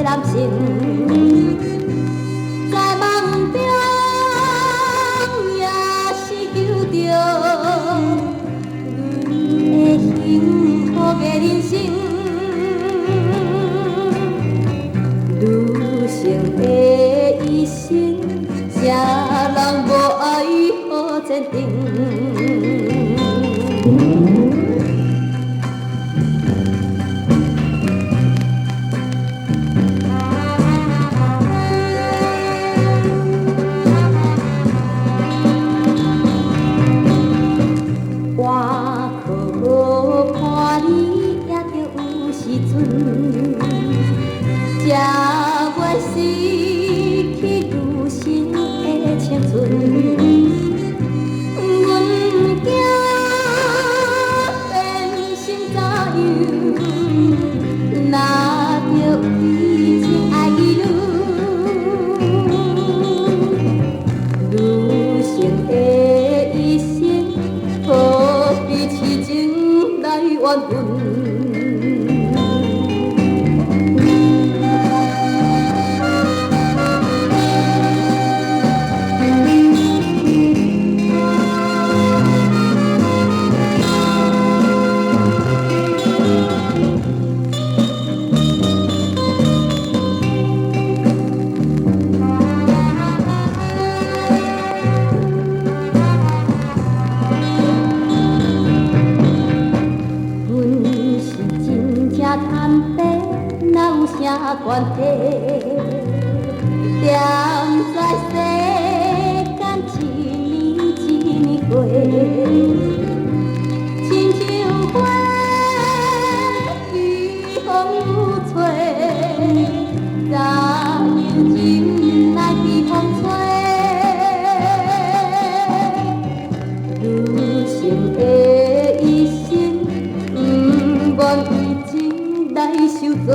男性在梦中也是求着阮的幸福的人生，女性的一生，啥人无爱好坚定。才袂失去女性的青春，阮惊变心早有，若着为情爱义女性的一生，何必痴情来怨恨？啥关系？踮在世间一年一年过，亲像花随风有吹，早有情来被风吹。女性的一生，不愿为情来受罪。